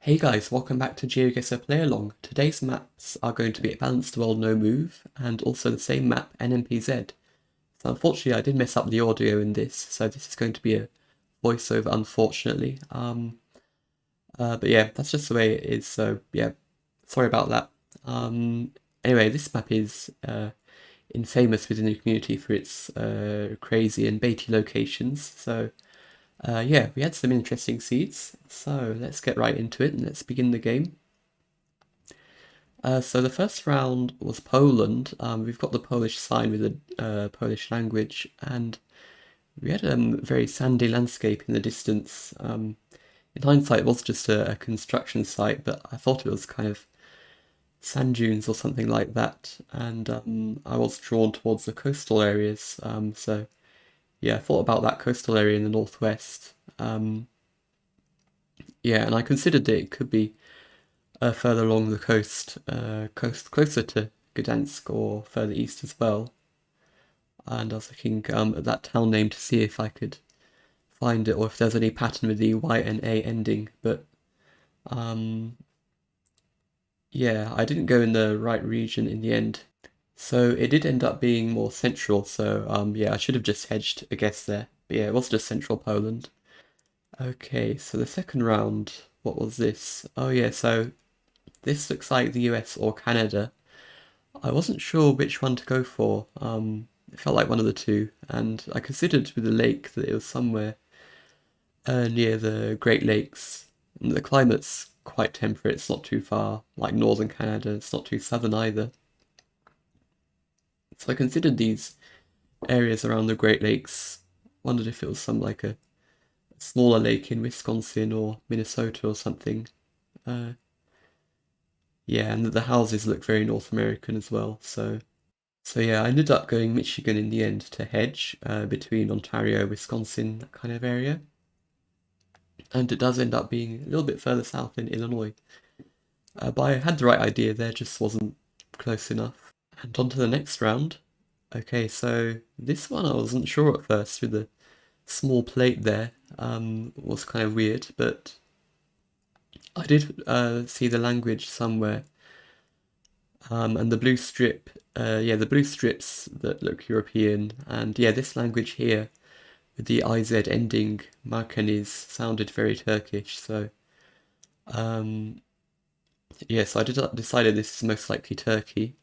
Hey guys, welcome back to GeoGuessr Play Along. Today's maps are going to be Balanced World No Move and also the same map NMPZ. So unfortunately I did mess up the audio in this, so this is going to be a voiceover unfortunately. But yeah, that's just the way it is, so yeah, sorry about that. Anyway, this map is infamous within the community for its crazy and baity locations, so yeah, we had some interesting seeds, so let's get right into it and let's begin the game. So the first round was Poland. We've got the Polish sign with the Polish language, and we had a very sandy landscape in the distance. In hindsight, it was just a construction site, but I thought it was kind of sand dunes or something like that. And I was drawn towards the coastal areas. So yeah, I thought about that coastal area in the northwest. Yeah, and I considered that it could be further along the coast closer to Gdansk or further east as well. And I was looking at that town name to see if I could find it or if there's any pattern with the Y and A ending. But um, yeah, I didn't go in the right region in the end. So it did end up being more central. So yeah, I should have just hedged a guess there. But yeah, it was just central Poland. Okay, so the second round, what was this? Oh yeah, so this looks like the US or Canada. I wasn't sure which one to go for. It felt like one of the two, and I considered with the lake that it was somewhere near the Great Lakes. And the climate's quite temperate, it's not too far, like northern Canada, it's not too southern either. So I considered these areas around the Great Lakes, wondered if it was some like a smaller lake in Wisconsin or Minnesota or something. Uh, yeah, and the houses look very North American as well, so yeah, I ended up going Michigan in the end to hedge between Ontario, Wisconsin, that kind of area. And it does end up being a little bit further south in Illinois. But I had the right idea there, just wasn't close enough. And on to the next round. Okay, so this one I wasn't sure at first with the small plate there. Was kind of weird, but I did see the language somewhere. And the blue strip, yeah, the blue strips that look European. And yeah, this language here with the IZ ending, Markaniz, sounded very Turkish. So yes, I decided this is most likely Turkey.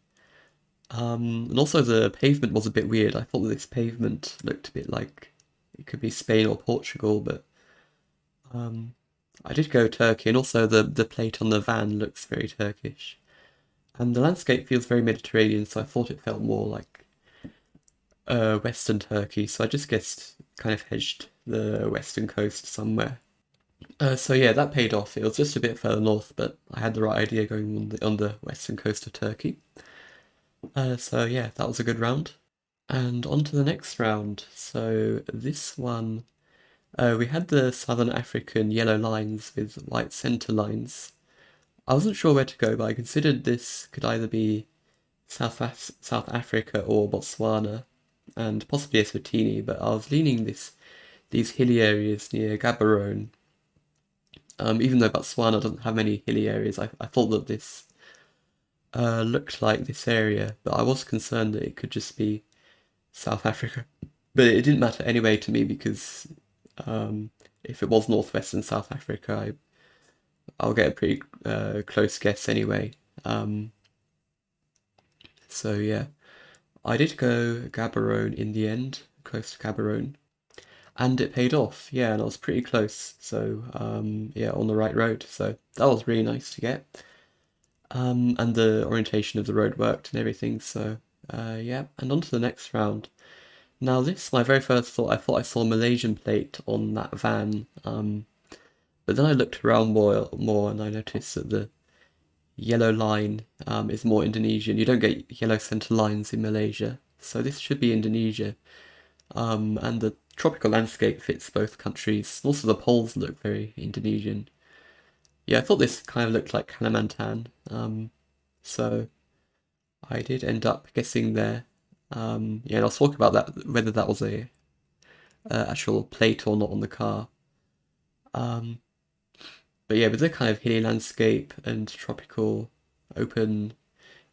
And also the pavement was a bit weird. I thought that this pavement looked a bit like it could be Spain or Portugal, but I did go Turkey, and also the plate on the van looks very Turkish. And the landscape feels very Mediterranean, so I thought it felt more like Western Turkey, so I just guessed kind of hedged the western coast somewhere. So yeah, that paid off. It was just a bit further north, but I had the right idea going on the western coast of Turkey. So yeah, that was a good round. And on to the next round. So this one, we had the Southern African yellow lines with white center lines. I wasn't sure where to go, but I considered this could either be South Africa or Botswana, and possibly Eswatini, but I was leaning these hilly areas near Gaborone. Even though Botswana doesn't have many hilly areas, I thought that this looked like this area, but I was concerned that it could just be South Africa. But it didn't matter anyway to me because if it was northwestern South Africa, I'll get a pretty close guess anyway. Um, so yeah, I did go Gaborone in the end, close to Gaborone. And it paid off, yeah, and I was pretty close. So yeah, on the right road. So that was really nice to get. And the orientation of the road worked and everything. So yeah, and on to the next round. Now this, my very first thought, I thought I saw a Malaysian plate on that van. But then I looked around more and I noticed that the yellow line is more Indonesian. You don't get yellow center lines in Malaysia. So this should be Indonesia. And the tropical landscape fits both countries. Also, the poles look very Indonesian. Yeah, I thought this kind of looked like Kalimantan. So I did end up guessing there. Yeah, and I'll talk about that whether that was a actual plate or not on the car. Um, But yeah, with the kind of hilly landscape and tropical, open,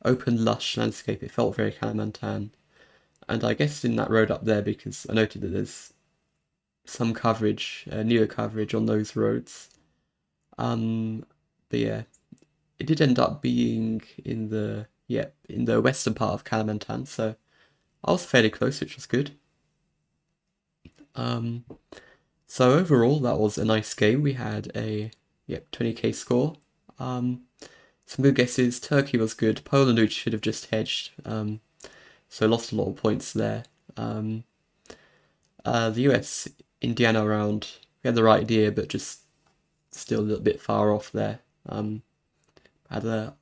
lush landscape, it felt very Kalimantan. And I guess in that road up there, because I noted that there's some coverage, newer coverage on those roads. Um, but yeah, it did end up being in the western part of Kalimantan, so I was fairly close, which was good. Um, so overall, that was a nice game. We had a 20k score. Some good guesses. Turkey was good. Poland, we should have just hedged. So lost a lot of points there. The US, Indiana round, we had the right idea, but just still a little bit far off there. Had the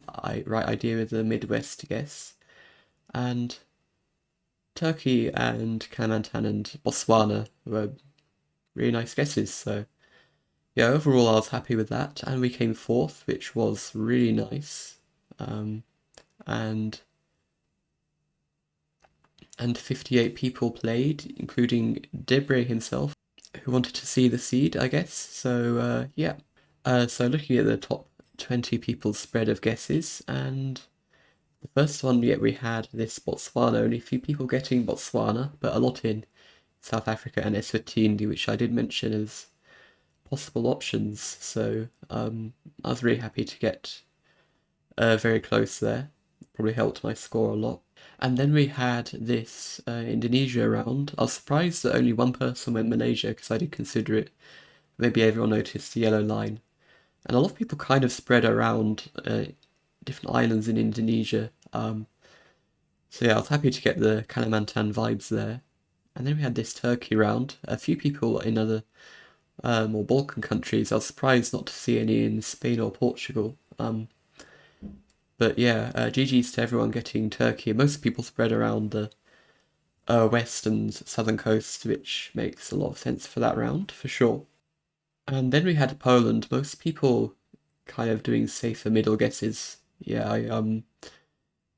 right idea with the Midwest, I guess. And Turkey and Kalimantan and Botswana were really nice guesses. So yeah, overall I was happy with that, and we came fourth, which was really nice. And 58 people played, including Debre himself, who wanted to see the seed, I guess. So yeah. So looking at the top 20 people's spread of guesses, and the first one we had this Botswana, only a few people getting Botswana, but a lot in South Africa and Eswatini, which I did mention as possible options. So I was really happy to get very close there. Probably helped my score a lot. And then we had this Indonesia round. I was surprised that only one person went Malaysia because I did consider it. Maybe everyone noticed the yellow line. And a lot of people kind of spread around different islands in Indonesia. So yeah, I was happy to get the Kalimantan vibes there. And then we had this Turkey round. A few people in other more Balkan countries. I was surprised not to see any in Spain or Portugal. But yeah, GG's to everyone getting Turkey. Most people spread around the west and southern coast, which makes a lot of sense for that round, for sure. And then we had Poland. Most people kind of doing safer middle guesses. Yeah, I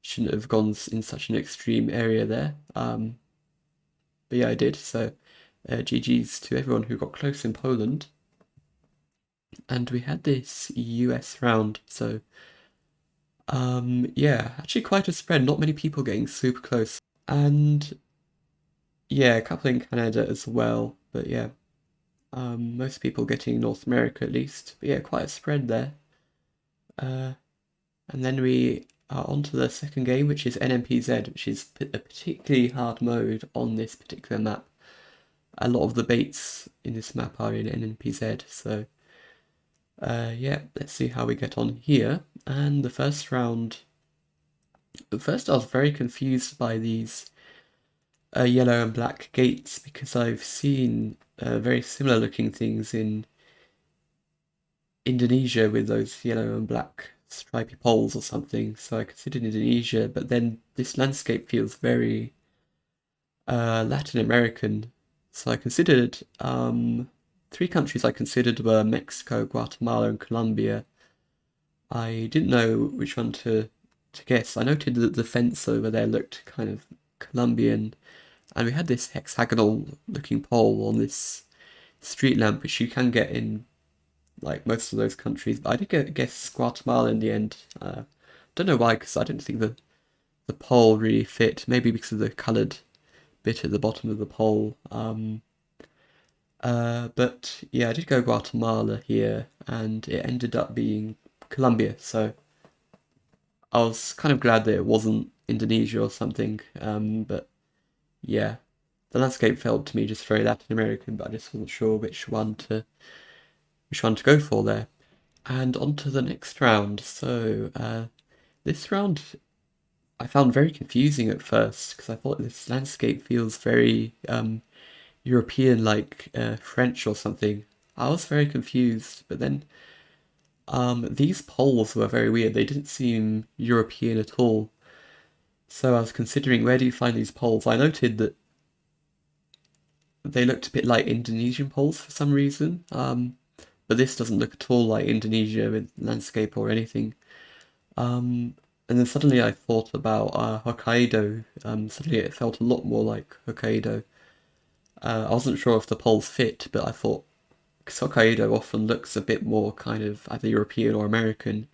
shouldn't have gone in such an extreme area there. But yeah, I did. So GG's to everyone who got close in Poland. And we had this US round. So yeah, actually quite a spread. Not many people getting super close. And yeah, a couple in Canada as well. But yeah, most people getting North America at least. But yeah, quite a spread there. And then we are on to the second game, which is NMPZ, which is a particularly hard mode on this particular map. A lot of the baits in this map are in NMPZ, so yeah, let's see how we get on here. And the first round, at first I was very confused by these yellow and black gates because I've seen very similar looking things in Indonesia with those yellow and black stripy poles or something. So I considered Indonesia, but then this landscape feels very Latin American. So I considered three countries I considered were Mexico, Guatemala, and Colombia. I didn't know which one to guess. I noted that the fence over there looked kind of Colombian, and we had this hexagonal looking pole on this street lamp, which you can get in like most of those countries. But I did guess Guatemala in the end. Don't know why, because I didn't think the pole really fit. Maybe because of the coloured bit at the bottom of the pole. But yeah, I did go Guatemala here, and it ended up being Colombia. So I was kind of glad that it wasn't Indonesia or something. But yeah, the landscape felt to me just very Latin American, but I just wasn't sure which one to go for there. And on to the next round. So this round I found very confusing at first because I thought this landscape feels very European, like French or something. I was very confused, but then these poles were very weird. They didn't seem European at all. So I was considering, where do you find these poles? I noted that they looked a bit like Indonesian poles for some reason. But this doesn't look at all like Indonesia with landscape or anything. And then suddenly I thought about Hokkaido. Suddenly it felt a lot more like Hokkaido. I wasn't sure if the poles fit, but I thought because Hokkaido often looks a bit more kind of either European or American.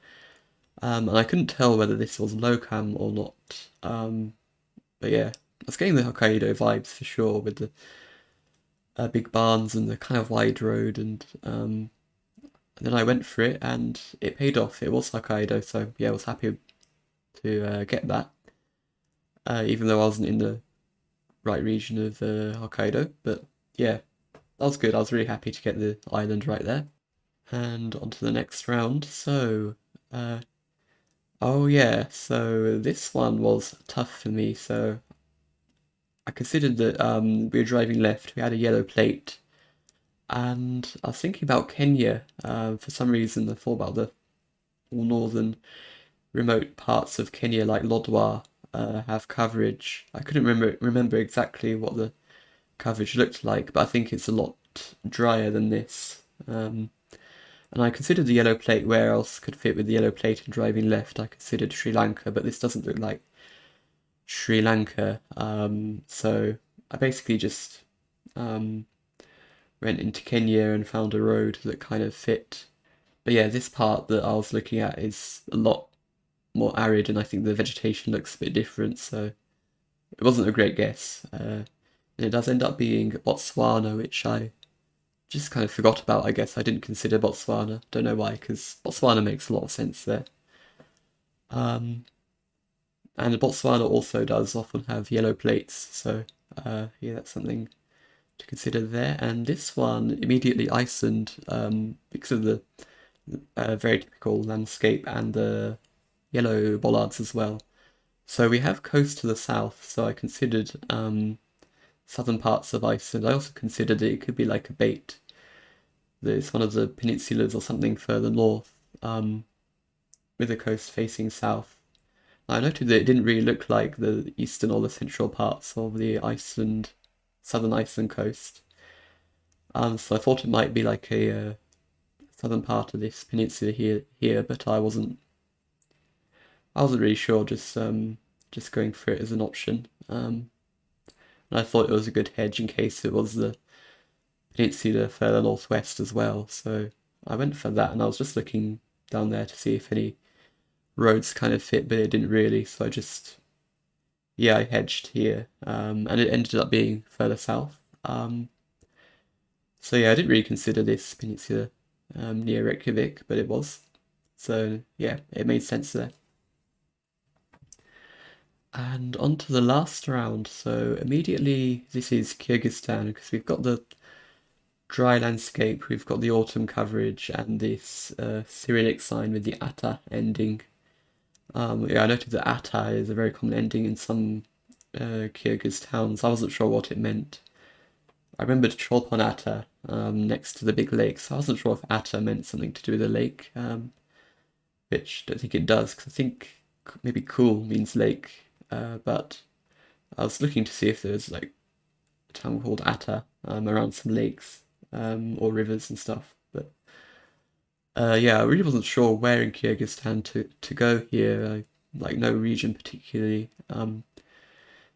And I couldn't tell whether this was locam or not. But yeah, I was getting the Hokkaido vibes for sure with the big barns and the kind of wide road, and then I went for it and it paid off. It was Hokkaido, so yeah, I was happy to get that, even though I wasn't in the right region of Hokkaido. But yeah, that was good. I was really happy to get the island right there. And on to the next round. So, uh, oh yeah, so this one was tough for me. So I considered that we were driving left. We had a yellow plate, and I was thinking about Kenya. For some reason, I thought about the all northern remote parts of Kenya, like Lodwar, have coverage. I couldn't remember exactly what the coverage looked like, but I think it's a lot drier than this. And I considered the yellow plate where else could fit with the yellow plate and driving left. I considered Sri Lanka, but this doesn't look like Sri Lanka. So I basically just um, went into Kenya and found a road that kind of fit. But yeah, this part that I was looking at is a lot more arid, and I think the vegetation looks a bit different, so it wasn't a great guess. And it does end up being Botswana, which I just kind of forgot about, I guess. I didn't consider Botswana. Don't know why, because Botswana makes a lot of sense there. Um, and Botswana also does often have yellow plates, so yeah, that's something to consider there. And this one, immediately Iceland, because of the very typical landscape and the yellow bollards as well. So we have coast to the south, so I considered southern parts of Iceland. I also considered it could be like a bait. There's one of the peninsulas or something further north, with the coast facing south. I noted that it didn't really look like the eastern or the central parts of the southern Iceland coast. So I thought it might be like a southern part of this peninsula here, but I wasn't really sure. Just going for it as an option. And I thought it was a good hedge in case it was the peninsula further northwest as well. So I went for that, and I was just looking down there to see if any roads kind of fit, but it didn't really. So yeah, I hedged here, and it ended up being further south. So yeah, I didn't really consider this peninsula near Reykjavik, but it was. So yeah, it made sense there. And on to the last round. So immediately, this is Kyrgyzstan because we've got the dry landscape, we've got the autumn coverage, and this Cyrillic sign with the ata ending. Yeah, I noted that ata is a very common ending in some Kyrgyz towns. I wasn't sure what it meant. I remembered Cholpon Ata next to the big lake, so I wasn't sure if ata meant something to do with the lake, which I don't think it does, because I think maybe cool means lake, but I was looking to see if there was like a town called Ata around some lakes or rivers and stuff. But yeah, I really wasn't sure where in Kyrgyzstan to go here. Like no region particularly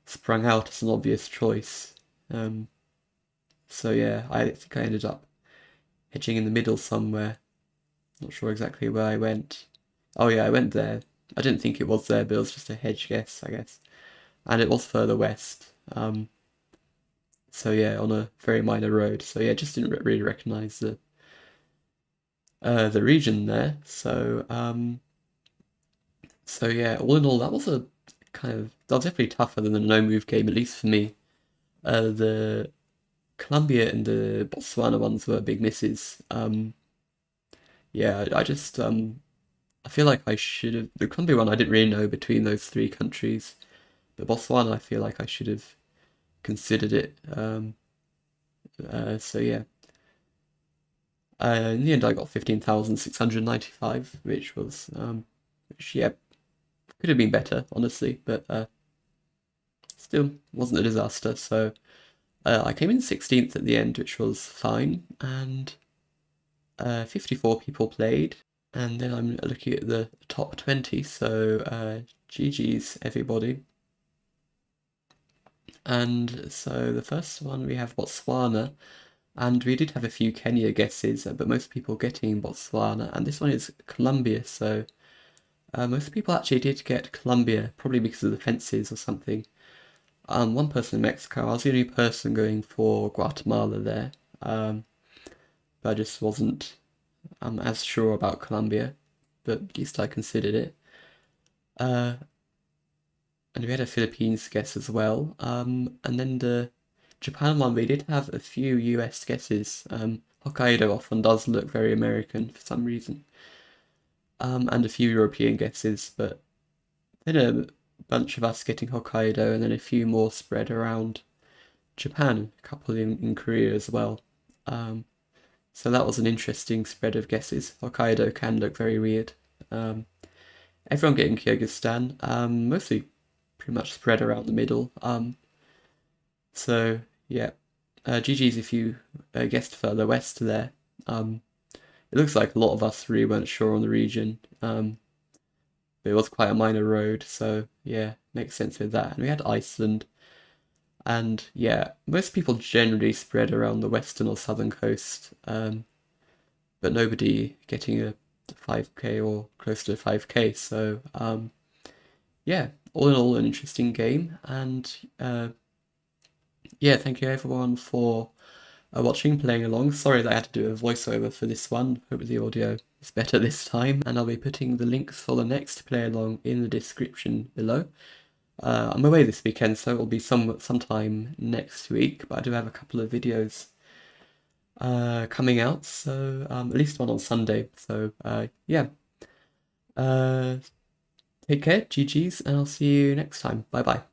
sprang out as an obvious choice. Um, so yeah, I think I ended up hedging in the middle somewhere. Not sure exactly where I went. Oh yeah, I went there. I didn't think it was there, but it was just a hedge guess, I guess. And it was further west. So yeah, on a very minor road. So yeah, just didn't really recognize the region there. So yeah, all in all, that was that was definitely tougher than the no move game, at least for me. The Colombia and the Botswana ones were big misses. Yeah, I feel like I should have the Colombia one. I didn't really know between those three countries, but Botswana, I feel like I should have considered it. So yeah. In the end, I got 15,695, which yeah, could have been better, honestly, but still wasn't a disaster. So I came in 16th at the end, which was fine, and 54 people played. And then I'm looking at the top 20, so GG's everybody. And so the first one we have Botswana. And we did have a few Kenya guesses, but most people getting Botswana, and this one is Colombia, so most people actually did get Colombia, probably because of the fences or something. One person in Mexico, I was the only person going for Guatemala there, but I just wasn't as sure about Colombia, but at least I considered it. Uh, and we had a Philippines guess as well. And then the Japan one, we did have a few US guesses. Hokkaido often does look very American for some reason. And a few European guesses, but then a bunch of us getting Hokkaido, and then a few more spread around Japan, a couple in Korea as well. So that was an interesting spread of guesses. Hokkaido can look very weird. Everyone getting Kyrgyzstan, mostly pretty much spread around the middle. So yeah, GG's if you guessed further west there. It looks like a lot of us really weren't sure on the region. But it was quite a minor road, so yeah, makes sense with that. And we had Iceland, and yeah, most people generally spread around the western or southern coast, but nobody getting a 5k or close to 5k. So yeah, all in all, an interesting game, and yeah, thank you everyone for watching, playing along. Sorry that I had to do a voiceover for this one. Hope the audio is better this time. And I'll be putting the links for the next play along in the description below. I'm away this weekend, so it'll be sometime next week. But I do have a couple of videos coming out, so at least one on Sunday. So yeah, take care, GG's, and I'll see you next time. Bye bye.